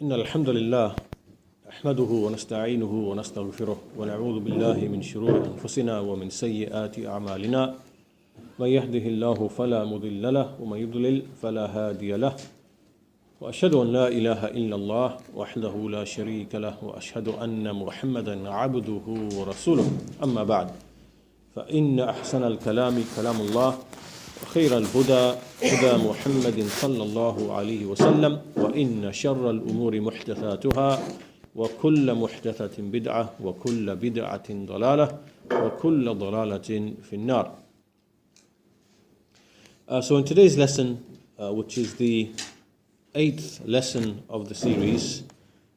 إن الحمد لله نحمده ونستعينه ونستغفره ونعوذ بالله من شرور أنفسنا ومن سيئات أعمالنا من يهده الله فلا مضل له ومن يضلل فلا هادي له وأشهد أن لا إله إلا الله وحده لا شريك له وأشهد أن محمدا عبده ورسوله أما بعد فإن أحسن الكلام كلام الله وخير الهدى هدى محمد صلى الله عليه وسلم وإن شر الأمور محدثاتها وكل محدثة بدعة وكل بدعة ضلالة وكل ضلالة في النار. So in today's lesson, which is the 8th lesson of the series,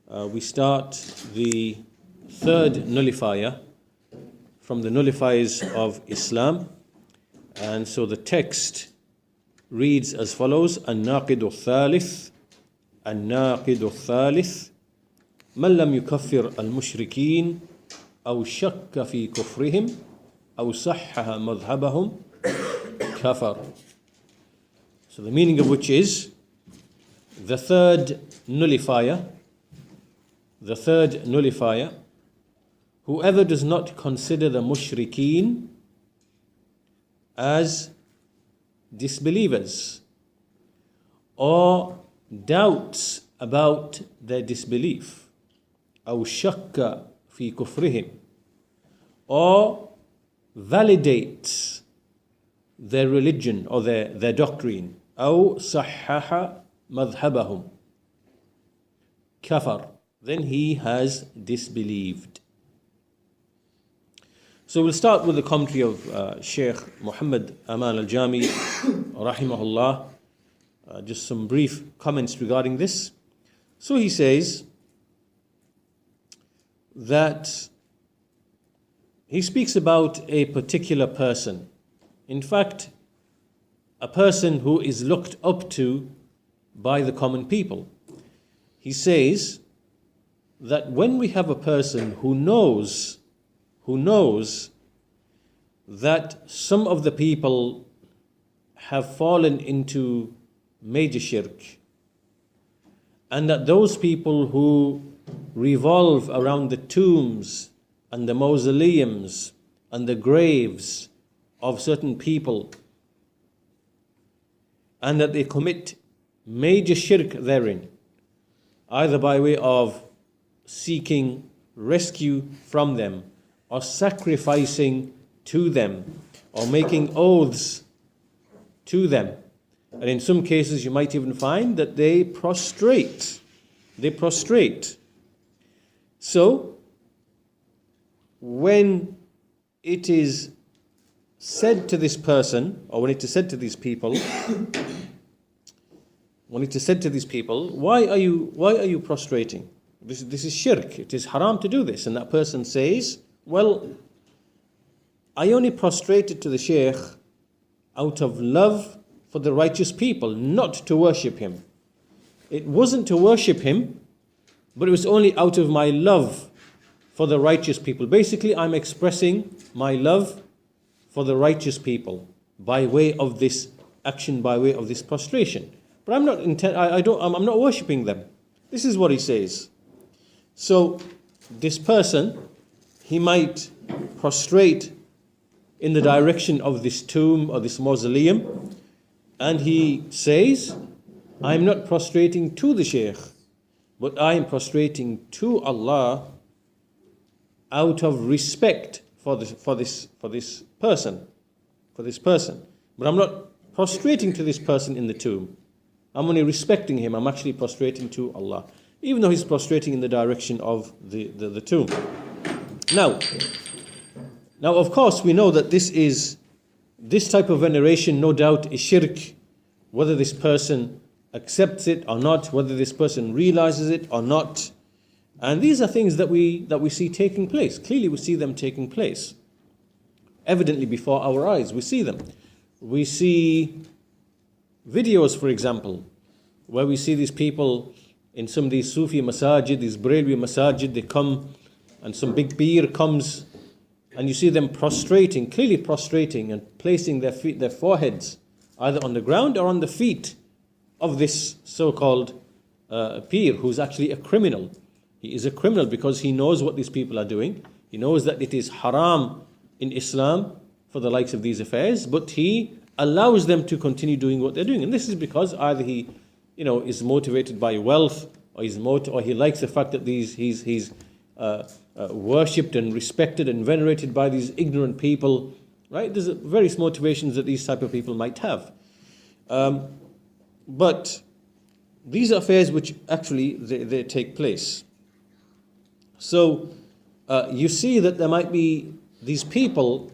we start the third nullifier from the nullifiers of Islam. And so the text reads as follows: Al-Naqd al-Thalith, Al-Naqd al-Thalith, من لم يكفر المشركين أو شك في كفرهم أو صحح مذهبهم كفر. So the meaning of which is the third nullifier, whoever does not consider the mushrikeen as disbelievers or doubts about their disbelief, أو شك في كفرهم, or validates their religion or their doctrine, أو صحح مذهبهم كفر, then he has disbelieved. So we'll start with the commentary of Shaykh Muhammad Aman al-Jami rahimahullah, just some brief comments regarding this. So he says that he speaks about a particular person, in fact a person who is looked up to by the common people. He says that when we have a person who knows that some of the people have fallen into major shirk, and that those people who revolve around the tombs and the mausoleums and the graves of certain people, and that they commit major shirk therein, either by way of seeking rescue from them, or sacrificing to them, or making oaths to them. And in some cases you might even find that they prostrate. So when it is said to this person, or when it is said to these people, why are you prostrating? This is shirk. It is haram to do this. And that person says, well, I only prostrated to the Shaykh out of love for the righteous people, not to worship him. It wasn't to worship him, but it was only out of my love for the righteous people. Basically, I'm expressing my love for the righteous people by way of this action, by way of this prostration. But I'm not worshiping them. This is what he says. So this person, he might prostrate in the direction of this tomb or this mausoleum, and he says, I'm not prostrating to the Shaykh, but I am prostrating to Allah out of respect for this person. But I'm not prostrating to this person in the tomb. I'm only respecting him. I'm actually prostrating to Allah, even though he's prostrating in the direction of the tomb. Now, of course, we know that this type of veneration, no doubt, is shirk, whether this person accepts it or not, whether this person realizes it or not. And these are things that we see taking place. Clearly, we see them taking place, evidently before our eyes. We see them. We see videos, for example, where we see these people in some of these Sufi masajid, these Brelwi masajid. They come, and some big beer comes, and you see them clearly prostrating and placing their foreheads either on the ground or on the feet of this so-called peer who's actually a criminal. He is a criminal because he knows what these people are doing. He knows that it is haram in Islam for the likes of these affairs, but he allows them to continue doing what they're doing. And this is because either he, is motivated by wealth, or he likes the fact that he's worshipped and respected and venerated by these ignorant people. Right? There's various motivations that these type of people might have. But these are affairs which actually they take place. So you see that there might be these people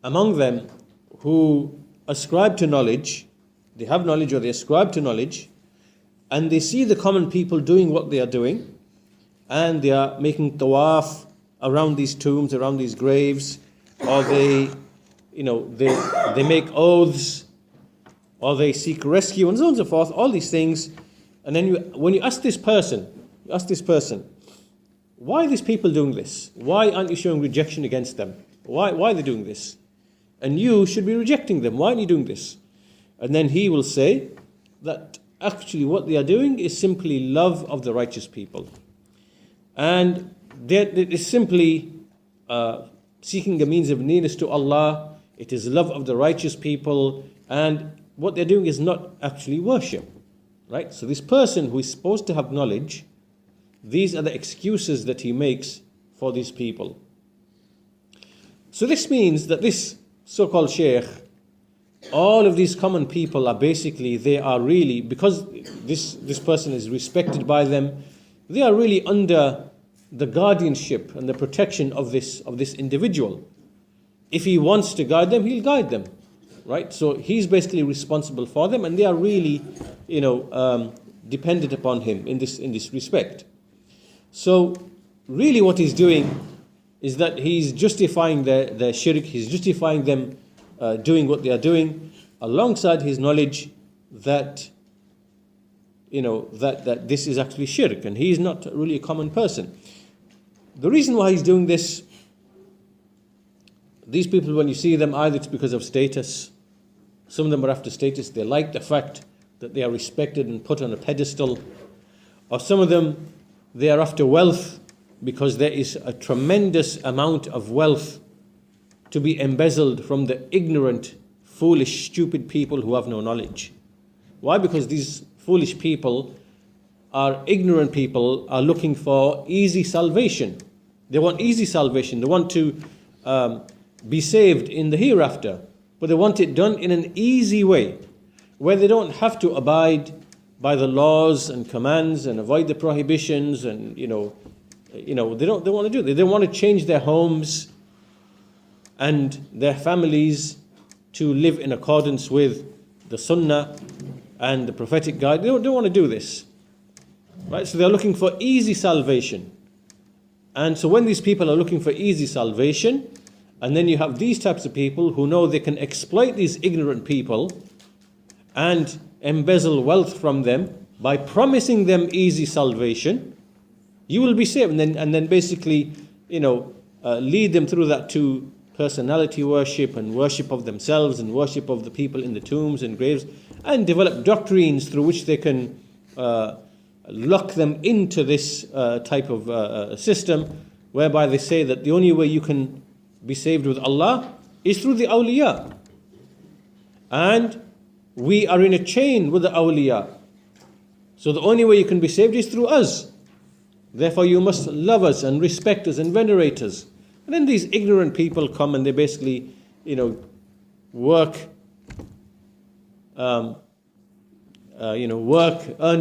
among them who ascribe to knowledge, they have knowledge or they ascribe to knowledge, and they see the common people doing what they are doing, and they are making tawaf around these tombs, around these graves, or they make oaths, or they seek rescue, and so on and so forth, all these things. And then when you ask this person, why are these people doing this? Why aren't you showing rejection against them? Why are they doing this? And you should be rejecting them. Why aren't you doing this? And then he will say that actually what they are doing is simply love of the righteous people. And it is simply seeking a means of nearness to Allah. It is love of the righteous people. And what they're doing is not actually worship. Right? So this person who is supposed to have knowledge, these are the excuses that he makes for these people. So this means that this so-called sheikh, all of these common people are basically, they are really, because this person is respected by them, they are really under the guardianship and the protection of this individual. If he wants to guide them, he'll guide them. Right? So he's basically responsible for them, and they are really, dependent upon him in this respect. So really what he's doing is that he's justifying their shirk, he's justifying them doing what they are doing, alongside his knowledge that, that this is actually shirk, and he is not really a common person. The reason why he's doing this, these people, when you see them, either it's because of status. Some of them are after status. They like the fact that they are respected and put on a pedestal. Or some of them, they are after wealth, because there is a tremendous amount of wealth to be embezzled from the ignorant, foolish, stupid people who have no knowledge. Why? Because these foolish people ignorant people are looking for easy salvation. They want easy salvation. They want to be saved in the hereafter. But they want it done in an easy way, where they don't have to abide by the laws and commands and avoid the prohibitions, and they don't want to do that. They want to change their homes and their families to live in accordance with the Sunnah and the prophetic guide. They don't want to do this. Right? So they're looking for easy salvation. And so when these people are looking for easy salvation, and then you have these types of people who know they can exploit these ignorant people and embezzle wealth from them by promising them easy salvation, you will be saved. And then basically, lead them through that to personality worship and worship of themselves and worship of the people in the tombs and graves, and develop doctrines through which they can lock them into this type of system, whereby they say that the only way you can be saved with Allah is through the awliya. And we are in a chain with the awliya. So the only way you can be saved is through us. Therefore you must love us and respect us and venerate us. And then these ignorant people come and they basically, work, earn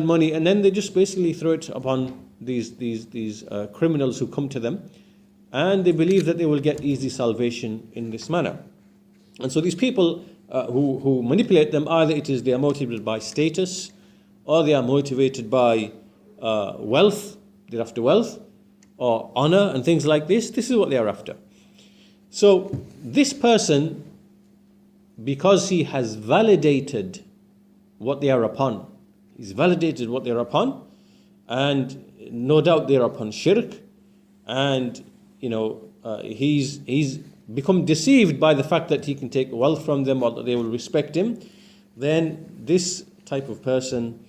money, and then they just basically throw it upon these criminals who come to them, and they believe that they will get easy salvation in this manner. And so these people who manipulate them, either they are motivated by status, or they are motivated by wealth. They're after wealth or honor and things like this. This is what they are after. So this person, because he has validated what they are upon, he's validated what they are upon, and no doubt they are upon shirk, and he's become deceived by the fact that he can take wealth from them or that they will respect him, then this type of person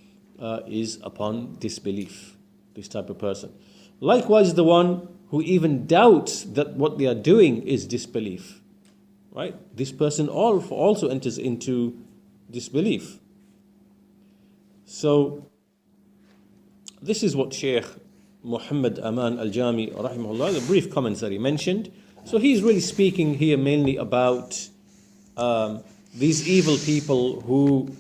is upon disbelief, this type of person. Likewise, the one who even doubts that what they are doing is disbelief, right? This person also enters into disbelief. So, this is what Shaykh Muhammad Aman al-Jami, rahimahullah, the brief comments that he mentioned. So he's really speaking here mainly about these evil people who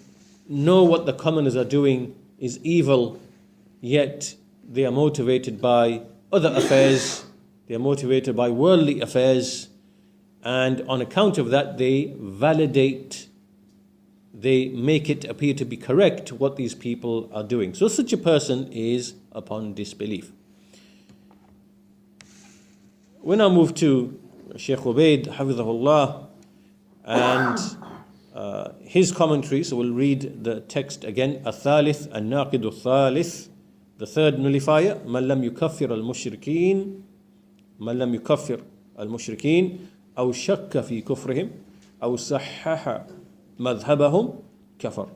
know what the commoners are doing is evil, yet they are motivated by other affairs, they are motivated by worldly affairs, and on account of that they validate, they make it appear to be correct what these people are doing. So such a person is upon disbelief. When I move to Shaykh Ubaid, Hafidhahullah, and his commentary, so we'll read the text again. الثالث الناقد الثالث, the third nullifier, من لم يكفر المشركين من لم يكفر المشركين أو شك في كفرهم أو صحح مذهبهم كفر.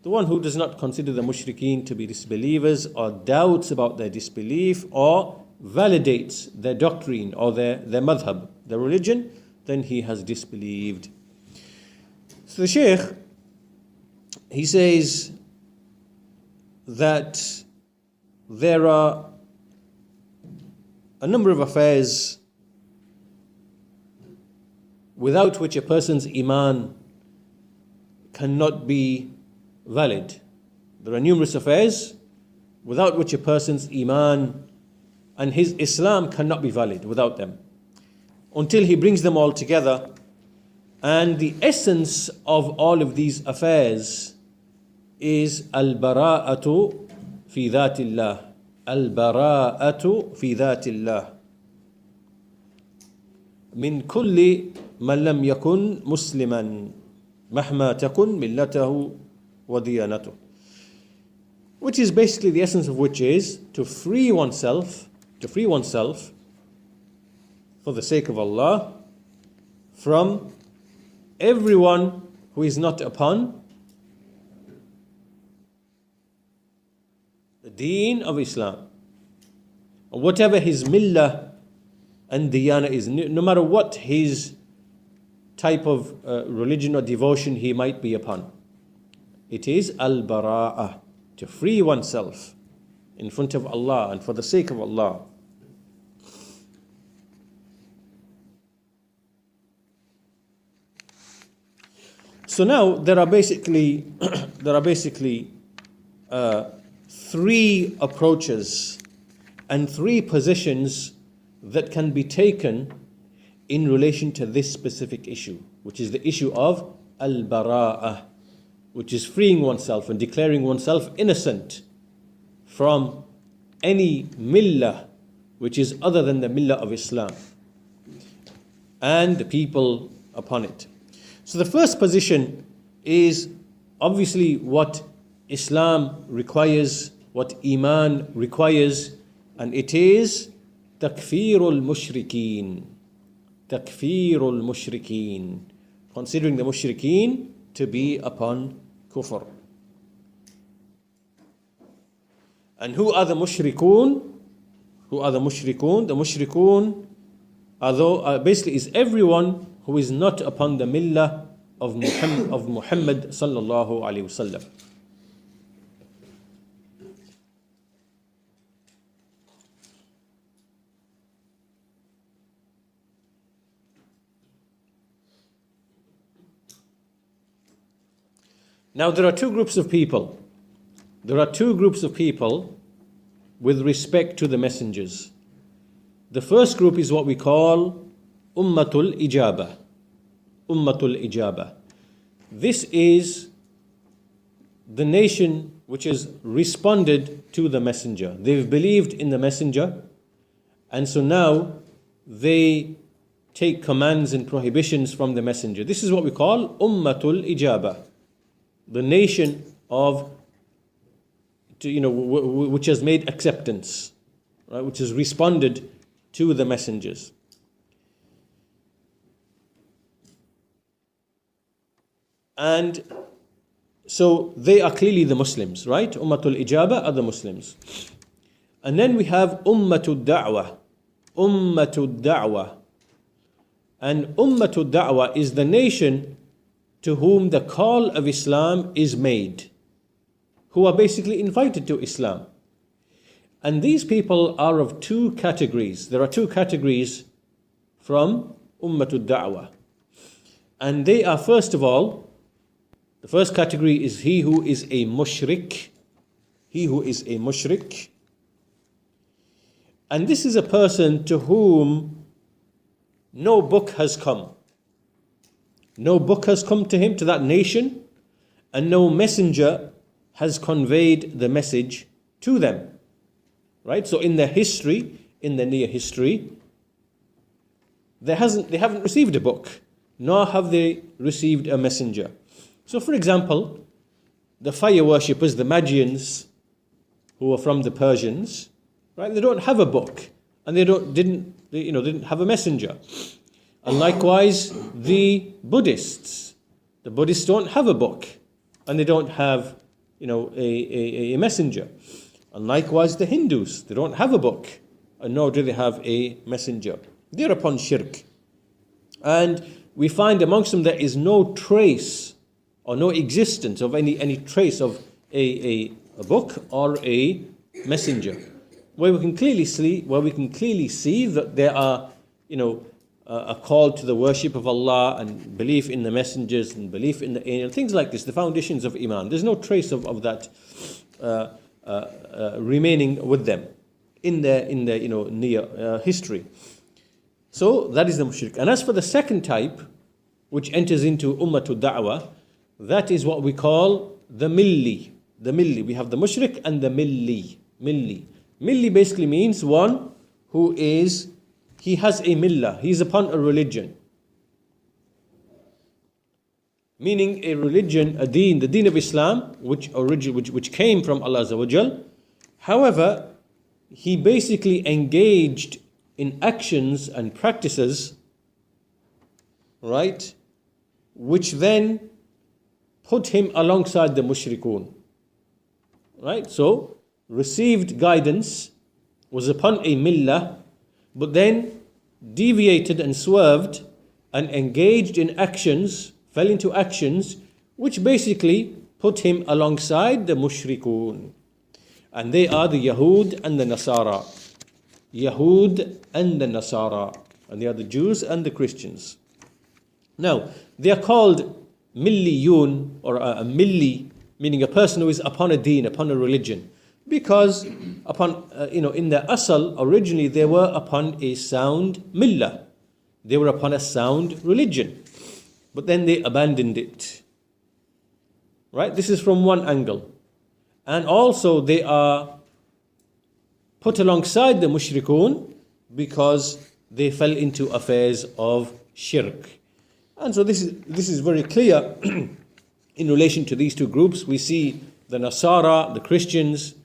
The one who does not consider the mushrikeen to be disbelievers, or doubts about their disbelief, or validates their doctrine or their madhab, their religion, then he has disbelieved. So the Shaykh, he says that there are a number of affairs without which a person's iman cannot be valid. There are numerous affairs without which a person's iman and his Islam cannot be valid without them, until he brings them all together. And the essence of all of these affairs is al-bara'atu fi dhatillah. Al-bara'atu fi dhatillah. Min kulli man lam yakun musliman mahma takun millatahu wa diyanatuh. Which is basically, the essence of which is to free oneself for the sake of Allah from everyone who is not upon the deen of Islam, or whatever his millah and diyana is, no matter what his type of religion or devotion he might be upon. It is al-bara'ah, to free oneself in front of Allah and for the sake of Allah. So now there are basically three approaches and three positions that can be taken in relation to this specific issue, which is the issue of al-bara'ah, which is freeing oneself and declaring oneself innocent from any millah which is other than the millah of Islam and the people upon it. So the first position is obviously what Islam requires, what Iman requires, and it is takfirul mushrikeen. Takfirul mushrikeen. Considering the mushrikeen to be upon kufr. And who are the mushrikun? Who are the mushrikun? The mushrikun basically is everyone who is not upon the millah of Muhammad sallallahu alaihi wasallam. Now there are two groups of people. There are two groups of people with respect to the messengers. The first group is what we call Ummatul Ijaba. Ummatul Ijaba. This is the nation which has responded to the messenger. They've believed in the messenger, and so now they take commands and prohibitions from the messenger. This is what we call Ummatul Ijaba. The nation of, which has made acceptance, right, which has responded to the messengers. And So they are clearly the Muslims, right? Ummatul Ijaba are the Muslims. And then we have Ummatul Da'wah. Ummatul Da'wah. And Ummatul Da'wah is the nation to whom the call of Islam is made, who are basically invited to Islam. And these people are of two categories. There are two categories from Ummatul Da'wah. And they are, first of all, the first category is he who is a mushrik. He who is a mushrik. And this is a person to whom no book has come. No book has come to him, to that nation, and no messenger has conveyed the message to them. Right? So in their history, in their near history, they haven't received a book, nor have they received a messenger. So for example, the fire worshippers, the Magians, who are from the Persians, right? They don't have a book, and they didn't have a messenger. And likewise, the Buddhists don't have a book, and they don't have, a messenger. And likewise, the Hindus, they don't have a book, and nor do they have a messenger. They're upon shirk. And we find amongst them there is no trace or no existence of any trace of a book or a messenger. Where we can clearly see that there are, a call to the worship of Allah and belief in the messengers and belief in the angels, things like this, the foundations of Iman. There's no trace of that remaining with them in their near history. So that is the mushrik. And as for the second type, which enters into Ummatul Da'wah, that is what we call the milli. The milli. We have the mushrik and the milli. Milli basically means one who has a millah. He's upon a religion. Meaning a religion, a deen, the deen of Islam, which came from Allah Azza wa Jal. However, he basically engaged in actions and practices, right, which then put him alongside the mushrikun. Right? So, received guidance, was upon a millah, but then deviated and swerved and engaged in actions, fell into actions, which basically put him alongside the mushrikun. And they are the Yahud and the Nasara. Yahud and the Nasara. And they are the Jews and the Christians. Now, they are called milliyun, or a milli, meaning a person who is upon a deen, upon a religion. Because upon, in their asal, originally they were upon a sound millah. They were upon a sound religion. But then they abandoned it. Right? This is from one angle. And also they are put alongside the mushrikun because they fell into affairs of shirk. And so this is very clear in relation to these two groups. We see the Nasara, the Christians,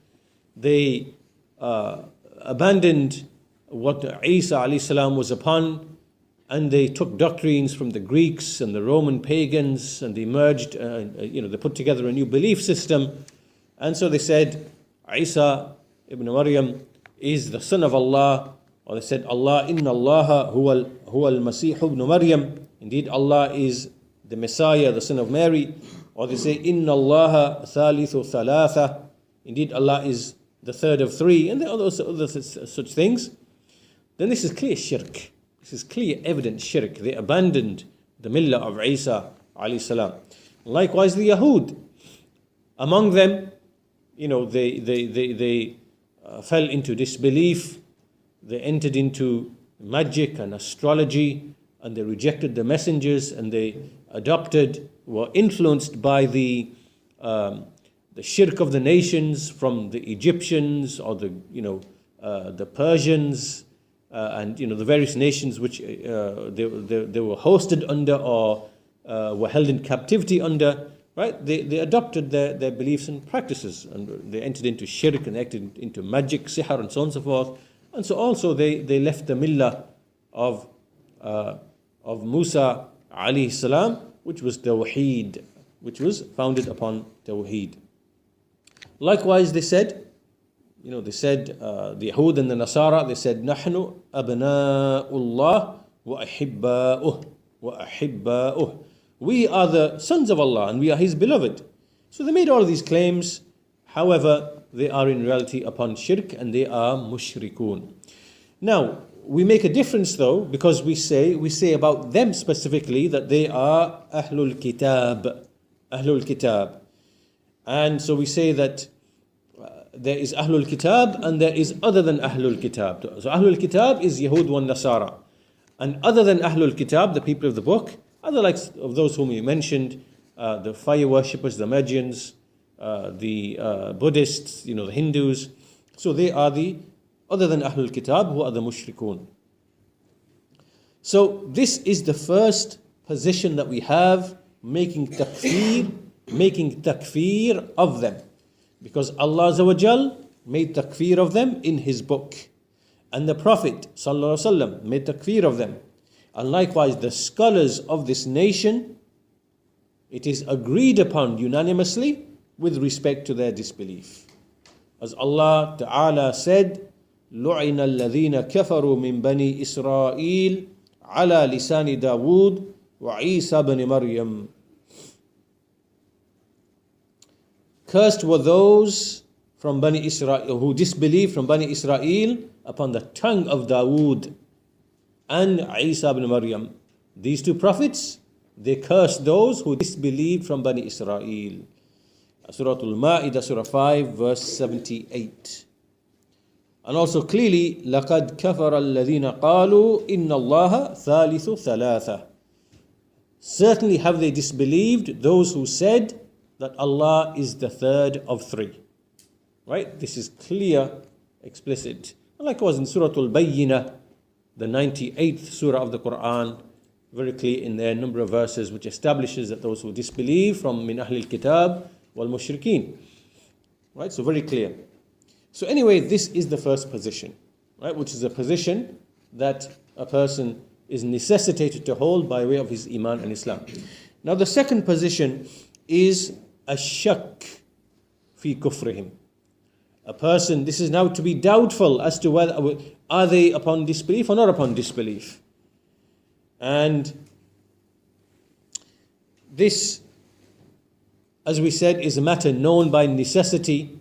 they abandoned what Isa alayhi salam was upon, and they took doctrines from the Greeks and the Roman pagans, and they merged, they put together a new belief system. And so they said Isa ibn Maryam is the son of Allah, or they said Allah, inna Allah huwa al-Masih ibn Maryam. Indeed, Allah is the Messiah, the son of Mary. Or they say inna Allah thalithu thalatha. Indeed, Allah is the third of three, and there are other such things. Then this is clear shirk. This is clear, evident shirk. They abandoned the millah of Isa alayhi salam. Likewise, the Yahud. Among them, they fell into disbelief. They entered into magic and astrology, and they rejected the messengers, and they were influenced by the shirk of the nations from the Egyptians or the Persians and the various nations which they were hosted under or were held in captivity under. Right? They adopted their beliefs and practices, and they entered into shirk and entered into magic, sihr, and so on and so forth. And so also they left the millah of Musa alayhi salam, which was tawheed, which was founded upon Tawheed. Likewise, they said, the Yahud and the Nasara, they said, نحن أبناء الله وأحباؤه. We are the sons of Allah and we are His beloved. So they made all these claims. However, they are in reality upon shirk and they are mushrikun. Now, we make a difference though, because we say about them specifically that they are Ahlul Kitab. And so we say that there is Ahlul Kitab and there is other than Ahlul Kitab. So Ahlul Kitab is Yahud wa Nasara. And other than Ahlul Kitab, the people of the book, other like of those whom we mentioned, the fire worshippers, the Magians, the Buddhists, the Hindus. So they are the other than Ahlul Kitab, who are the mushrikun. So this is the first position that we have, making takfir of them. Because Allah Azza wa Jal made takfir of them in His book. And the Prophet Sallallahu Alaihi Wasallam made takfir of them. And likewise the scholars of this nation, it is agreed upon unanimously with respect to their disbelief. As Allah Ta'ala said, لُعِنَ الَّذِينَ كَفَرُوا مِن بَنِي إِسْرَائِيلَ عَلَى لِسَانِ دَاوُودَ وَعِيسَى بْنِ مَرْيَمَ. Cursed were those from Bani Israel who disbelieved from Bani Israel upon the tongue of Dawood and Isa ibn Maryam. These two prophets, they cursed those who disbelieved from Bani Israel. Surah Al-Ma'idah, Surah 5, verse 78. And also clearly, لَقَدْ كَفَرَ الَّذِينَ قَالُوا إِنَّ اللَّهَ ثَالِثُ ثَلَاثَةٍ. Certainly have they disbelieved those who said that Allah is the third of three. Right? This is clear, explicit. And like it was in Surah Al-Bayyinah, the 98th surah of the Quran, very clear in there, a number of verses which establishes that those who disbelieve from min ahlil kitab wal mushrikeen. Right? So very clear. So anyway, this is the first position, right? Which is a position that a person is necessitated to hold by way of his Iman and Islam. Now the second position is ash-shak fi kufrihim. A person, this is now to be doubtful as to whether are they upon disbelief or not upon disbelief. And this, as we said, is a matter known by necessity.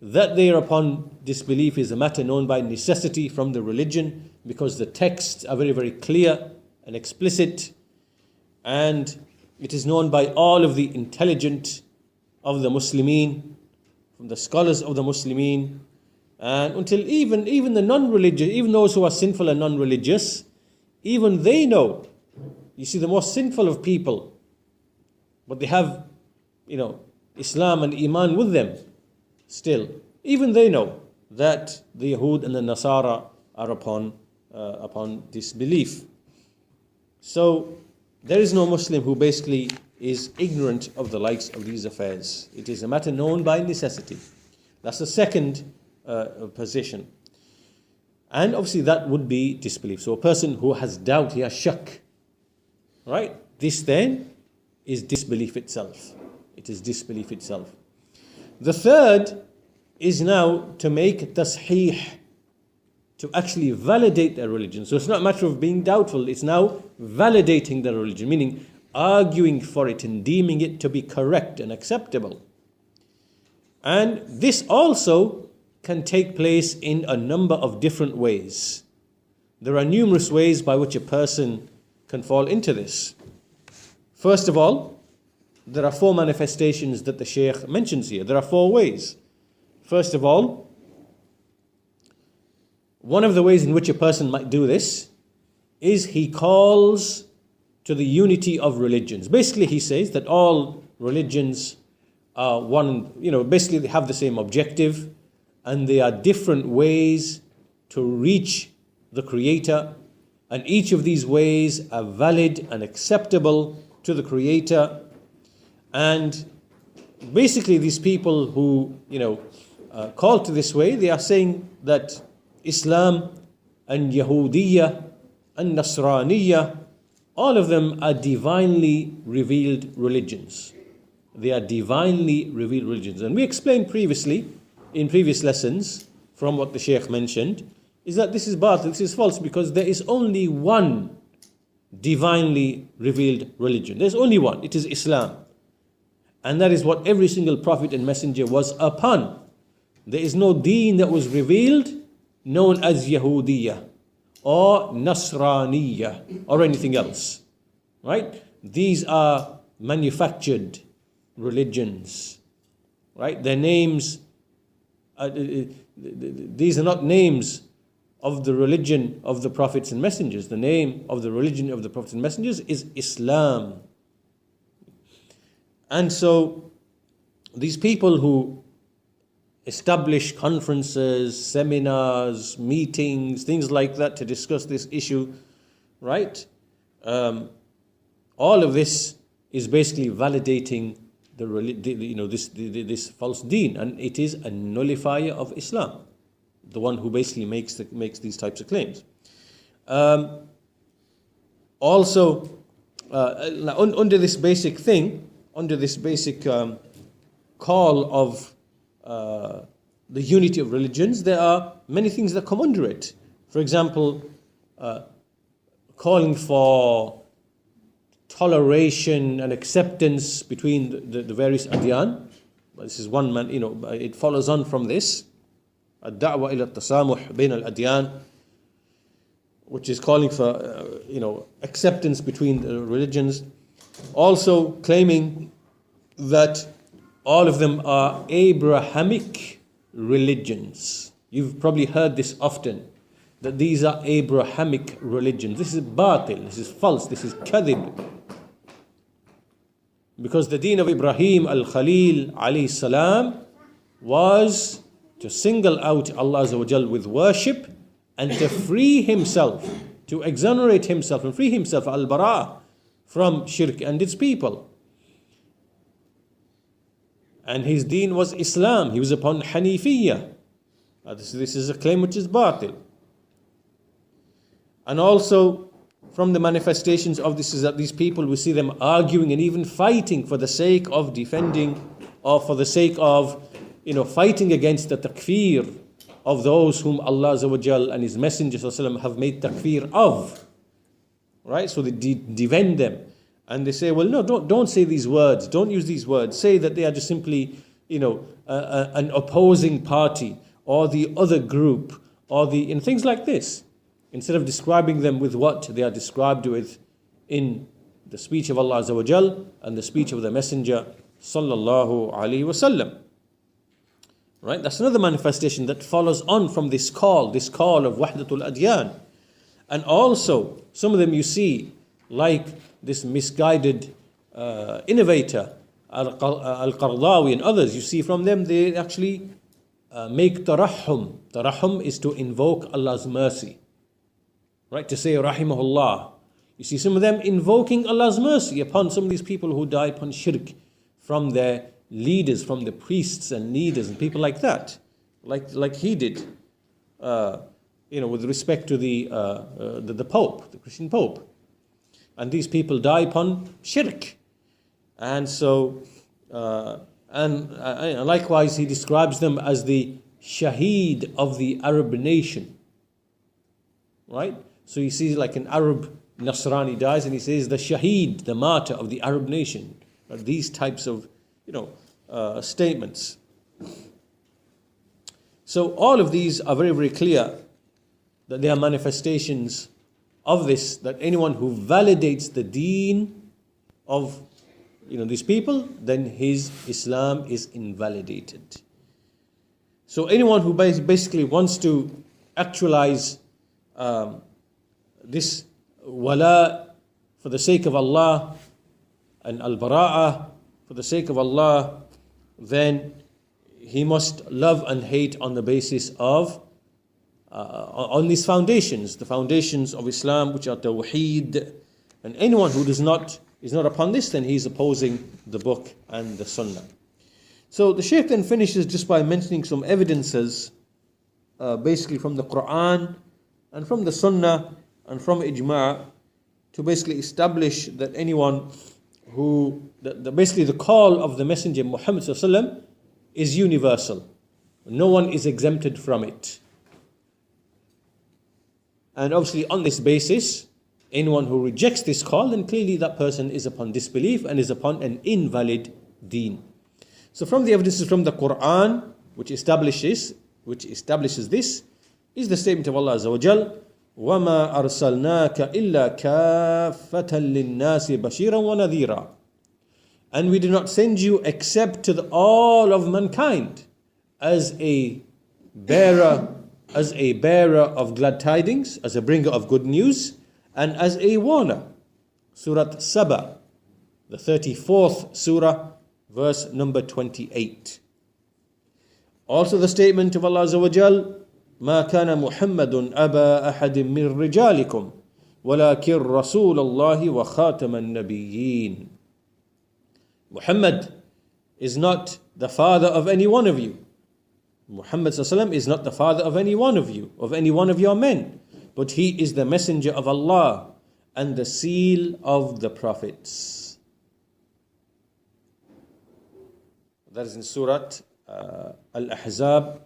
That they are upon disbelief is a matter known by necessity from the religion, because the texts are very, very clear and explicit, and it is known by all of the intelligent of the Muslimin, from the scholars of the Muslimin, and until even the non-religious, even those who are sinful and non-religious, even they know. You see, the most sinful of people, but they have, Islam and Iman with them. Still, even they know that the Yahud and the Nasara are upon disbelief. So there is no Muslim who basically is ignorant of the likes of these affairs. It is a matter known by necessity. That's the second position. And obviously that would be disbelief. So a person who has doubt, he has shak. Right? This then is disbelief itself. It is disbelief itself. The third is now to make tasheeh, to actually validate their religion. So it's not a matter of being doubtful, it's now validating their religion, meaning arguing for it and deeming it to be correct and acceptable. And this also can take place in a number of different ways. There are numerous ways by which a person can fall into this. First of all, there are four manifestations that the Shaykh mentions here. There are four ways. First of all, one of the ways in which a person might do this is he calls to the unity of religions. Basically, he says that all religions are one, basically they have the same objective, and they are different ways to reach the Creator, and each of these ways are valid and acceptable to the Creator. And basically these people who, call to this way, they are saying that Islam and Yahudiyyah and Nasraniyyah, all of them are divinely revealed religions. they are divinely revealed religions. And we explained previously, in previous lessons, from what the Shaykh mentioned, is that this is batil, this is false, because there is only one divinely revealed religion. There's only one. It is Islam. And that is what every single prophet and messenger was upon. There is no deen that was revealed known as Yahudiya or Nasraniya or anything else. Right? These are manufactured religions. Right? Their names, these are not names of the religion of the prophets and messengers. The name of the religion of the prophets and messengers is Islam. And so these people who establish conferences, seminars, meetings, things like that to discuss this issue, right? All of this is basically validating this false deen, and it is a nullifier of Islam, the one who basically makes these types of claims. Also, under this basic thing, under this basic call of the unity of religions, there are many things that come under it. For example, calling for toleration and acceptance between the various adyan. This is one man, it follows on from this. الدعوة إلى التسامح بين الأديان, which is calling for acceptance between the religions. Also claiming that all of them are Abrahamic religions. You've probably heard this often, that these are Abrahamic religions. This is batil, this is false, this is kadhib. Because the deen of Ibrahim al-Khalil alayhi salam was to single out Allah Azza wa Jal with worship and to free himself, to exonerate himself and free himself, al-bara', from shirk and its people. And his deen was Islam. He was upon Hanifiyya. This is a claim which is batil. And also from the manifestations of this is that these people, we see them arguing and even fighting for the sake of defending, or for the sake of fighting against the takfir of those whom Allah Azza wa Jal and His Messenger have made takfir of. Right? So they defend them. And they say, well, no, don't say these words. Don't use these words. Say that they are just simply, an opposing party or the other group or and things like this. Instead of describing them with what they are described with in the speech of Allah Azza wa Jal and the speech of the Messenger Sallallahu Alaihi Wasallam. Right? That's another manifestation that follows on from this call of Wahdatul Adyan. And also, some of them you see, like this misguided innovator, Al-Qardawi and others, you see from them, they actually make tarahhum. Tarahhum is to invoke Allah's mercy. Right? To say, Rahimahullah. You see some of them invoking Allah's mercy upon some of these people who die upon shirk, from their leaders, from the priests and leaders and people like that. Like he did, with respect to the Pope, the Christian Pope. And these people die upon shirk. And so, and likewise he describes them as the shaheed of the Arab nation. Right? So you see like an Arab Nasrani dies and he says the shaheed, the martyr of the Arab nation. These types of, statements. So all of these are very, very clear that they are manifestations of this, that anyone who validates the deen of these people, then his Islam is invalidated. So anyone who basically wants to actualize this wala for the sake of Allah and al-bara'ah for the sake of Allah, then he must love and hate on the basis of on these foundations, the foundations of Islam, which are tawheed. And anyone who is not upon this, then he is opposing the book and the Sunnah. So the Shaykh then finishes just by mentioning some evidences, basically from the Quran and from the Sunnah and from Ijma', to basically establish that anyone basically the call of the Messenger Muhammad ﷺ is universal. No one is exempted from it. And obviously on this basis, anyone who rejects this call, then clearly that person is upon disbelief and is upon an invalid deen. So from the evidences from the Quran, which establishes this, is the statement of Allah Azza wa Jal, وَمَا أَرْسَلْنَاكَ إِلَّا كَافَّةً لِلنَّاسِ بَشِيرًا وَنَذِيرًا. And we do not send you except to all of mankind as a bearer of glad tidings, as a bringer of good news, and as a warner. Surah Saba, the 34th surah, verse number 28. Also the statement of Allah Azza wa Jal, ما كان محمد أبا أحد من رجالكم ولكن رسول الله وخاتم النبيين. Muhammad is not the father of any one of you. Muhammad ﷺ is not the father of any one of you, of any one of your men, but he is the messenger of Allah and the seal of the prophets. That is in Surah Al-Ahzab.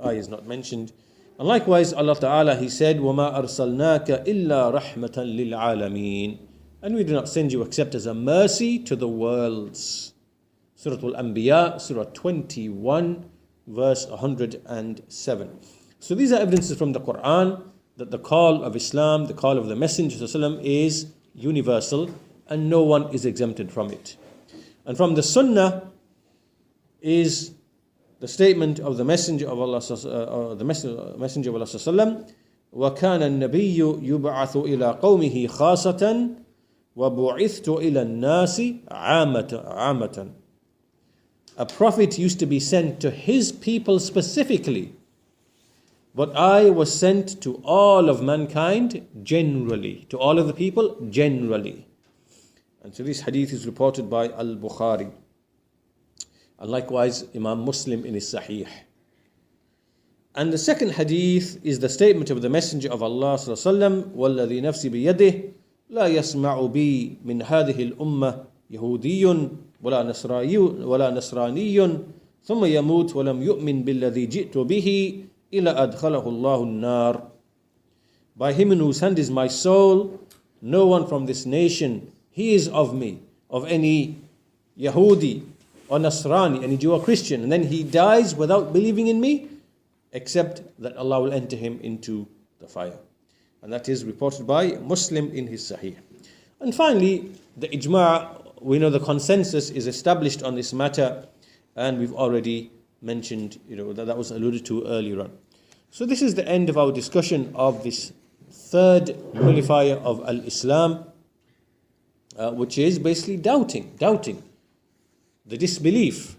The ayah is not mentioned. And likewise, Allah Ta'ala, He said, وَمَا أَرْسَلْنَاكَ إِلَّا رَحْمَةً لِلْعَالَمِينَ. And we do not send you except as a mercy to the worlds. Surah Al-Anbiya, Surah 21, verse 107. So these are evidences from the Quran that the call of Islam, the call of the Messenger ﷺ is universal and no one is exempted from it. And from the Sunnah is the statement of the Messenger of Allah, the Messenger of Allah ﷺ, وَكَانَ النَّبِيُّ يُبْعَثُ إِلَىٰ قَوْمِهِ خَاصَةً وَبُعِثْتُ إِلَى النَّاسِ عَامَةً. A prophet used to be sent to his people specifically, but I was sent to all of mankind generally, to all of the people generally. And so this hadith is reported by al-Bukhari. And likewise, Imam Muslim in his Sahih. And the second hadith is the statement of the Messenger of Allah sallallahu alaihi wasallam, وَالَّذِي نَفْسِ بِيَدِهِ لَا يَسْمَعُ بِي مِنْ هَذِهِ الْأُمَّةِ يَهُودِيٌّ وَلَا نَصْرَانِيٌّ ثُمَّ يَمُوتُ وَلَمْ يُؤْمِنْ بِالَّذِي جِئْتُ بِهِ إِلَّا أَدْخَلَهُ اللَّهُ النَّارِ. By him in whose hand is my soul, no one from this nation hears of me, of any Yahudi or Nasrani, any Jew or Christian, and then he dies without believing in me, except that Allah will enter him into the fire. And that is reported by Muslim in his Sahih. And finally, the ijma', we know the consensus is established on this matter, and we've already mentioned, that was alluded to earlier on. So this is the end of our discussion of this third nullifier of al-Islam, which is basically doubting the disbelief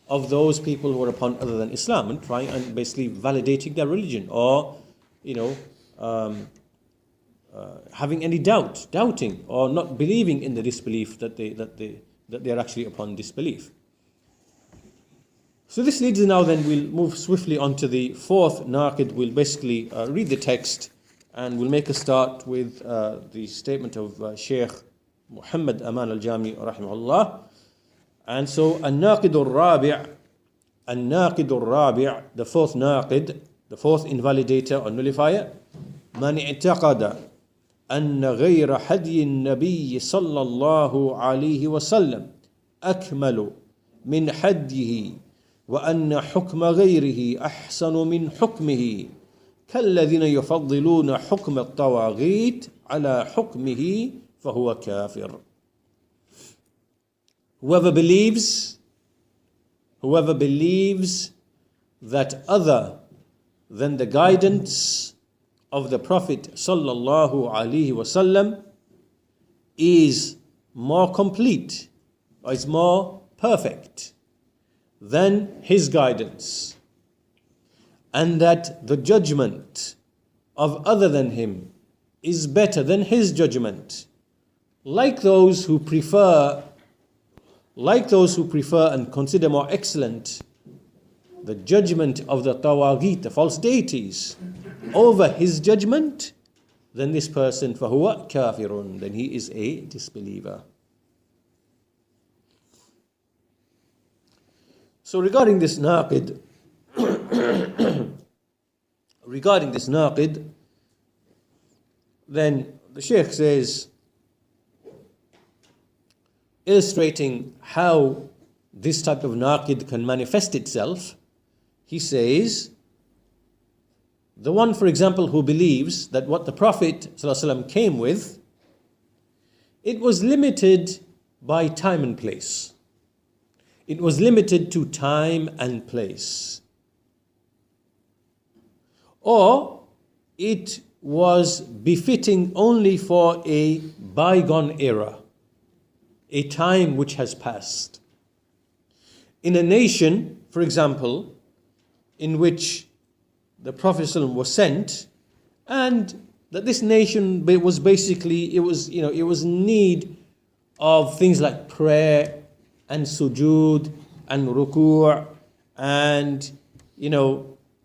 of those people who are upon other than Islam, and trying and basically validating their religion, or having any doubting or not believing in the disbelief that they are actually upon disbelief. So this leads now, then we'll move swiftly on to the fourth Naqd. We'll basically read the text, and we'll make a start with the statement of Shaykh Muhammad Aman al-Jami rahimahullah. And so al-Naqid al-Rabi', the fourth Naqid, the fourth invalidator or nullifier, man i'taqada anna ghayra hadi an-nabiy sallallahu alayhi wa sallam akmalu min hadihi wa anna hukma ghayrihi ahsanu min hukmihi kalladhina yufaddiluna hukma at-tawaghit ala hukmihi fahuwa kafir. Whoever believes that other than the guidance of the Prophet sallallahu alaihi wasallam is more complete, or is more perfect than his guidance, and that the judgment of other than him is better than his judgment, like those who prefer and consider more excellent the judgment of the tawaghit, the false deities, over his judgment, then this person, فَهُوَ كَافِرٌ, then he is a disbeliever. So regarding this Naqd, then the Shaykh says, illustrating how this type of Naqd can manifest itself, he says, the one, for example, who believes that what the Prophet ﷺ came with, it was limited by time and place. It was limited to time and place. Or it was befitting only for a bygone era, a time which has passed. In a nation, for example, in which the Prophet ﷺ was sent, and that this nation was basically, it was in need of things like prayer and sujood and ruku' and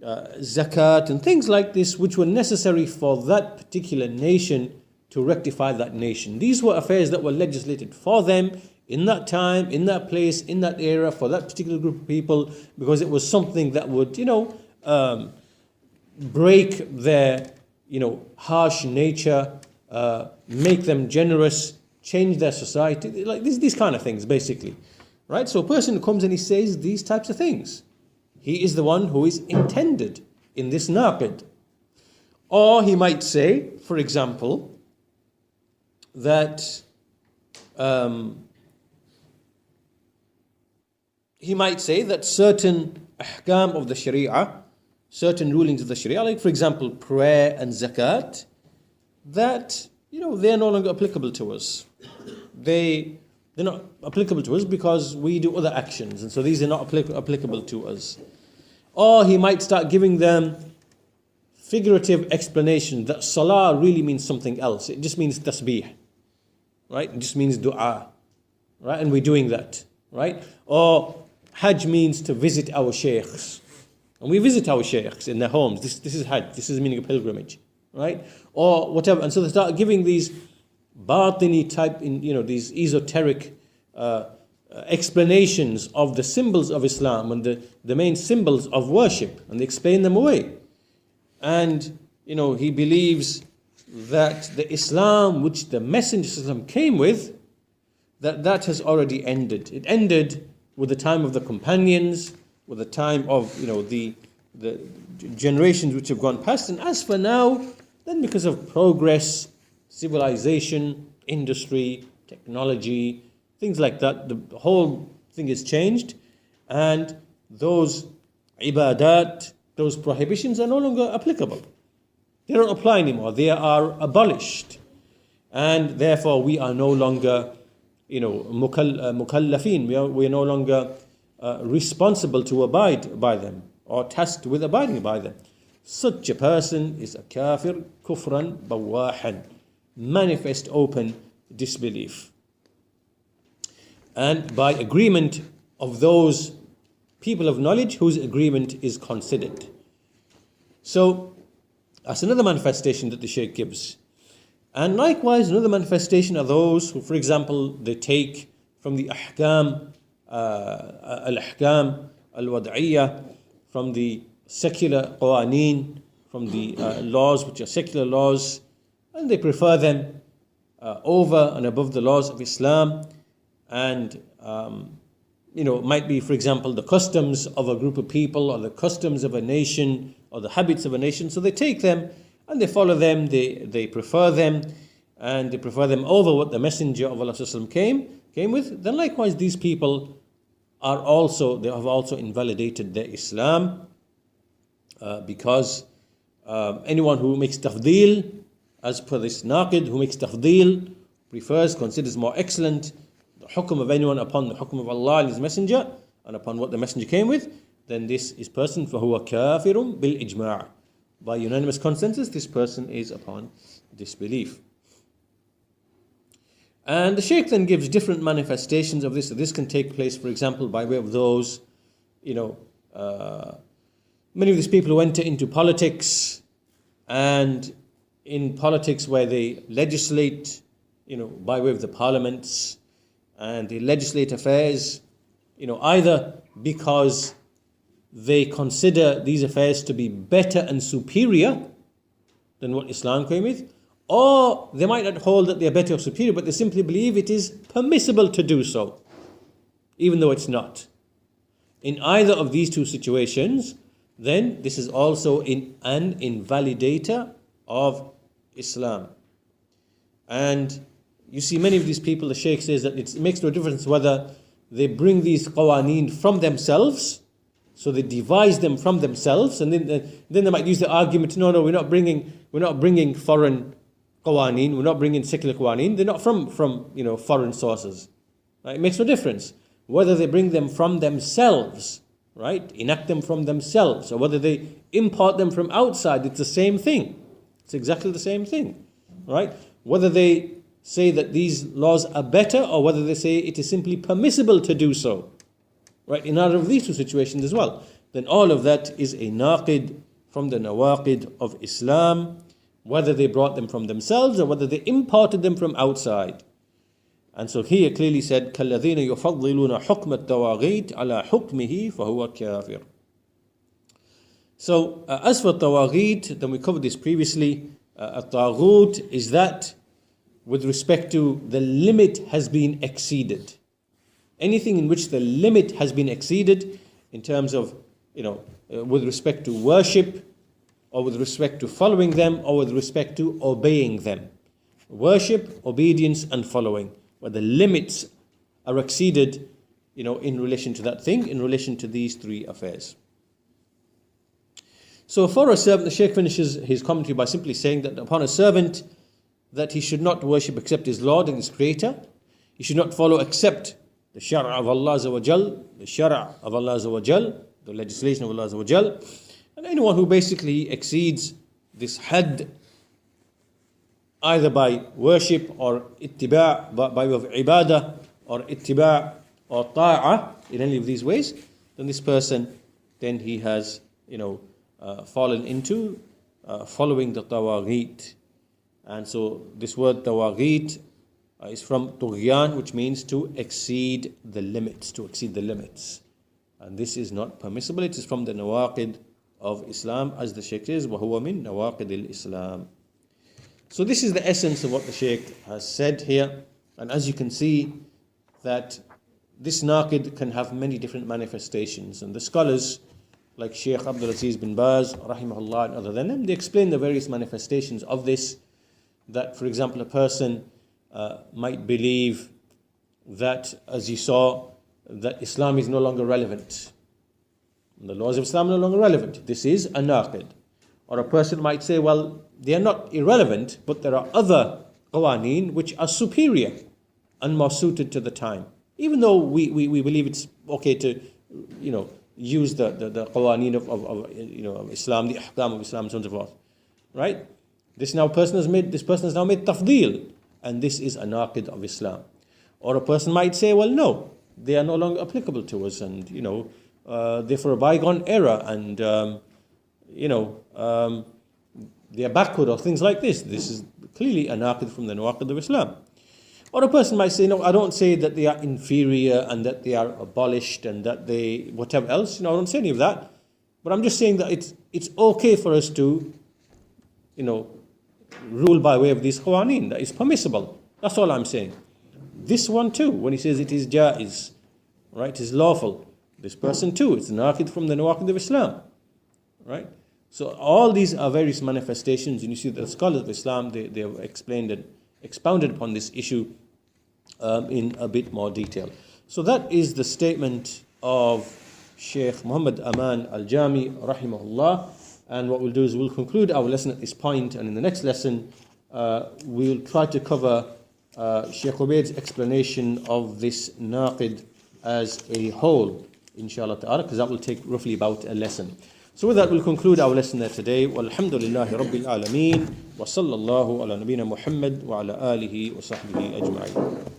zakat and things like this, which were necessary for that particular nation to rectify that nation. These were affairs that were legislated for them in that time, in that place, in that era, for that particular group of people, because it was something that would break their harsh nature, make them generous, change their society, like these kind of things basically, right? So a person who comes and he says these types of things, he is the one who is intended in this Naqd. Or he might say, for example, that certain ahkam of the Sharia, certain rulings of the Sharia, like for example prayer and zakat, that they're no longer applicable to us. They're not applicable to us because we do other actions, and so these are not applicable to us. Or he might start giving them figurative explanation that salah really means something else. It just means tasbih, right? It just means dua, right? And we're doing that, right? Or hajj means to visit our shaykhs. And we visit our shaykhs in their homes. This is hajj. This is the meaning of pilgrimage, right? Or whatever. And so they start giving these batini type, these esoteric explanations of the symbols of Islam and the main symbols of worship, and they explain them away. And he believes that the Islam which the Messenger came with, that has already ended. It ended with the time of the companions, with the time of the generations which have gone past. And as for now, then because of progress, civilization, industry, technology, things like that, the whole thing is changed, and those ibadat, those prohibitions are no longer applicable. They don't apply anymore. They are abolished, and therefore we are no longer mukallafin. We are no longer responsible to abide by them, or tasked with abiding by them. Such a person is a kafir, kufran bawahan, manifest open disbelief. And by agreement of those people of knowledge whose agreement is considered. So that's another manifestation that the Shaykh gives. And likewise, another manifestation are those who, for example, they take from the ahkam, al-ahkam al-wad'iyya, from the secular qawaneen, from the laws which are secular laws, and they prefer them over and above the laws of Islam. And it might be, for example, the customs of a group of people, or the customs of a nation, or the habits of a nation. So they take them and they follow them, they prefer them, and they prefer them over what the Messenger of Allah came with. Then likewise, these people they have also invalidated their Islam, because anyone who makes tafdeel, as per this Naqd, who makes tafdeel, prefers, considers more excellent the hukum of anyone upon the hukum of Allah and His Messenger, and upon what the Messenger came with, then this is person فَهُوَ كَافِرٌ بِالْإِجْمَاعِ. By unanimous consensus, this person is upon disbelief. And the Shaykh then gives different manifestations of this. So this can take place, for example, by way of those, many of these people who enter into politics, and in politics where they legislate, by way of the parliaments, and they legislate affairs, either because they consider these affairs to be better and superior than what Islam came with, or they might not hold that they are better or superior, but they simply believe it is permissible to do so, even though it's not. In either of these two situations, then this is also an invalidator of Islam. And you see many of these people, the Shaykh says that it makes no difference whether they bring these qawaneen from themselves, so they devise them from themselves, and then they might use the argument, no, we're not bringing foreign qawaneen, we're not bringing secular qawaneen, they're not from foreign sources. Right? It makes no difference whether they bring them from themselves, right, enact them from themselves, or whether they import them from outside. It's the same thing. It's exactly the same thing, right? Whether they say that these laws are better, or whether they say it is simply permissible to do so, right? In either of these two situations as well, then all of that is a naqid from the Nawaqid of Islam, whether they brought them from themselves or whether they imported them from outside. And so here clearly said, كَالَّذِينَ يُفَضِّلُونَ حُكْمَ التَّوَاغِيتِ عَلَى حُكْمِهِ فَهُوَ كَافِرٌ. So as for Tawaghit, then we covered this previously. Tawaghut is that with respect to the limit has been exceeded. Anything in which the limit has been exceeded in terms of, with respect to worship, or with respect to following them, or with respect to obeying them. Worship, obedience, and following, where the limits are exceeded, in relation to that thing, in relation to these three affairs. So for a servant, the Shaykh finishes his commentary by simply saying that upon a servant, that he should not worship except his Lord and his Creator. He should not follow except the Shara' of Allah Azza wa Jal, the Shara' of Allah Azza wa Jal, the legislation of Allah Azza wa Jal. And anyone who basically exceeds this had, either by worship or ittiba', by way of ibadah, or ittiba' or ta'ah, in any of these ways, then this person, then he has, fallen into following the tawaghit. And so this word tawaghit is from tughyan, which means to exceed the limits, And this is not permissible. It is from the Nawaqid of Islam, as the Shaykh says, وَهُوَ مِن نَوَاقِدِ الْإِسْلَامِ. So this is the essence of what the Shaykh has said here. And as you can see, that this naqid can have many different manifestations. And the scholars, like Shaykh Abdul Aziz bin Baz, rahimahullah, and other than them, they explain the various manifestations of this. That, for example, a person might believe that, as you saw, that Islam is no longer relevant. The laws of Islam are no longer relevant. This is a naqid. Or a person might say, well, they are not irrelevant, but there are other qawaneen which are superior and more suited to the time. Even though we believe it's okay to, use the qawaneen of Islam, the ahkam of Islam, and so on and so forth. Right? This person has made tafdeel, and this is a naqid of Islam. Or a person might say, well, no, they are no longer applicable to us, and they're for a bygone era, and they are backward, or things like this. This is clearly a naqid from the Nawaqid of Islam. Or a person might say, no, I don't say that they are inferior and that they are abolished and that they whatever else. I don't say any of that. But I'm just saying that it's okay for us to, rule by way of these qawaneen. That is permissible. That's all I'm saying. This one too, when he says it is jaiz, right, it is lawful. This person too, it's naqid from the Nawaqid of Islam, right? So all these are various manifestations, and you see that the scholars of Islam, they have explained and expounded upon this issue in a bit more detail. So that is the statement of Shaykh Muhammad Aman al-Jami, rahimahullah. And what we'll do is we'll conclude our lesson at this point, and in the next lesson, we'll try to cover Shaykh Ubaid's explanation of this naqid as a whole, inshallah ta'ala, because that will take roughly about a lesson. So with that, we'll conclude our lesson there today. Walhamdulillahi Rabbil Alameen. Wa sallallahu ala nabina Muhammad wa ala alihi wa sahbihi ajma'in.